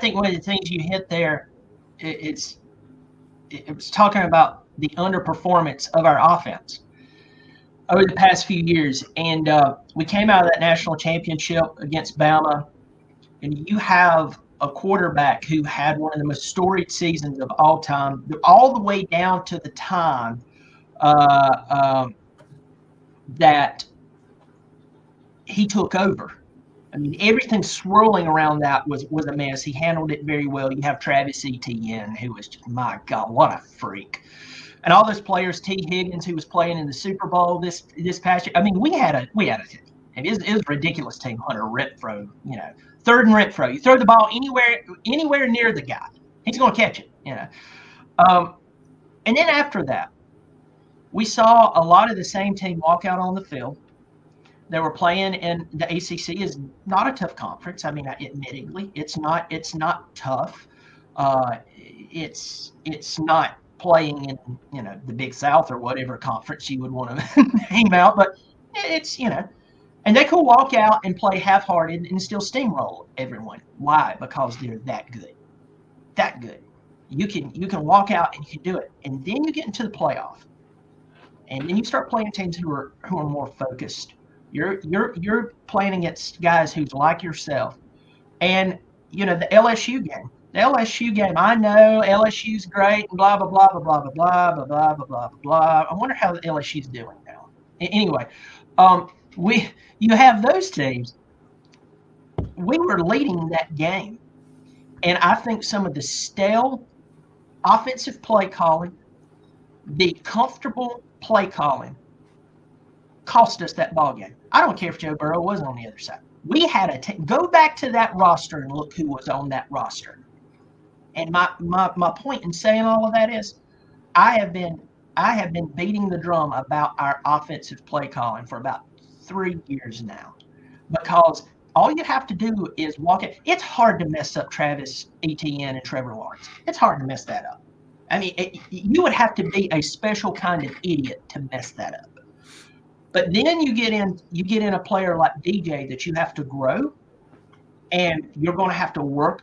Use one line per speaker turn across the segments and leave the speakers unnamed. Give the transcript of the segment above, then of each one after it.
think one of the things you hit there, it was talking about the underperformance of our offense over the past few years. And we came out of that national championship against Bama, and you have a quarterback who had one of the most storied seasons of all time, all the way down to the time that he took over. I mean, everything swirling around that was a mess. He handled it very well. You have Travis Etienne, who was just, my God, what a freak. And all those players, T. Higgins, who was playing in the Super Bowl this past year. I mean, we had a team. It was a ridiculous team. Hunter Renfrow, third and Renfrow. You throw the ball anywhere near the guy, he's going to catch it. And then after that, we saw a lot of the same team walk out on the field. They were playing in the ACC is not a tough conference. I mean, admittedly, it's not tough. It's not playing in the Big South or whatever conference you would want to name out, but it's and they could walk out and play half-hearted and still steamroll everyone. Why? Because they're that good. That good. You can walk out and you can do it, and then you get into the playoff, and then you start playing teams who are more focused. You're playing against guys who's like yourself, and the LSU game. The LSU game. I know LSU's great and blah blah blah blah blah blah blah blah blah blah blah. I wonder how the LSU's doing now. Anyway, you have those teams. We were leading that game, and I think some of the stale offensive play calling, the comfortable play calling, cost us that ball game. I don't care if Joe Burrow wasn't on the other side. We had go back to that roster and look who was on that roster. And my point in saying all of that is, I have been beating the drum about our offensive play calling for about 3 years now, because all you have to do is walk it. It's hard to mess up Travis Etienne and Trevor Lawrence. It's hard to mess that up. I mean, you would have to be a special kind of idiot to mess that up. But then you get in a player like DJ that you have to grow, and you're going to have to work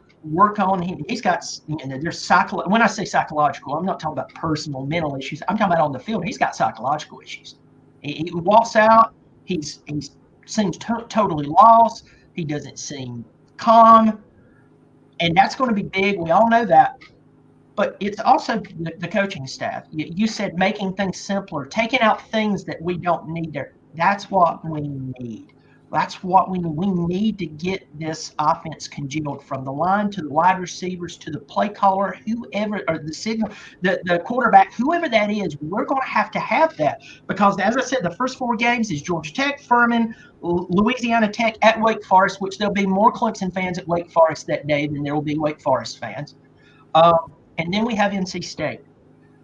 on him. He's got there's when I say psychological, I'm not talking about personal mental issues. I'm talking about on the field. He's got psychological issues. He walks out. He seems totally lost. He doesn't seem calm, and that's going to be big. We all know that. But it's also the coaching staff. You said making things simpler, taking out things that we don't need there. That's what we need. That's what we need. We need to get this offense congealed from the line to the wide receivers to the play caller, whoever, or the signal, the quarterback, whoever that is. We're going to have that, because, as I said, the first 4 games is Georgia Tech, Furman, Louisiana Tech, at Wake Forest, which there'll be more Clemson fans at Wake Forest that day than there will be Wake Forest fans. And then we have NC State.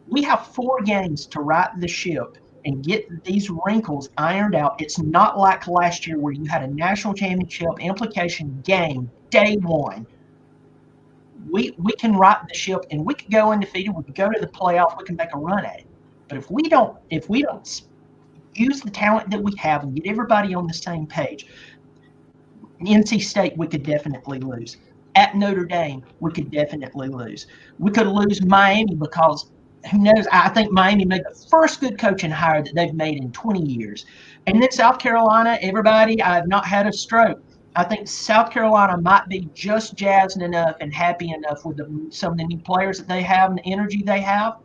We have 4 games to right the ship and get these wrinkles ironed out. It's not like last year where you had a national championship implication game day 1. We can right the ship, and we could go undefeated. We could go to the playoff. We can make a run at it. But if we don't use the talent that we have and get everybody on the same page, NC State we could definitely lose. At Notre Dame, we could definitely lose. We could lose Miami, because who knows? I think Miami made the first good coaching hire that they've made in 20 years. And then South Carolina, everybody, I have not had a stroke. I think South Carolina might be just jazzed enough and happy enough with some of the new players that they have and the energy they have.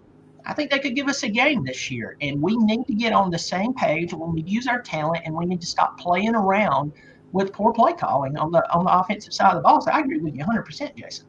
I think they could give us a game this year. And we need to get on the same page when we use our talent, and we need to stop playing around with poor play calling on the offensive side of the ball. So I agree with you 100%, Jason.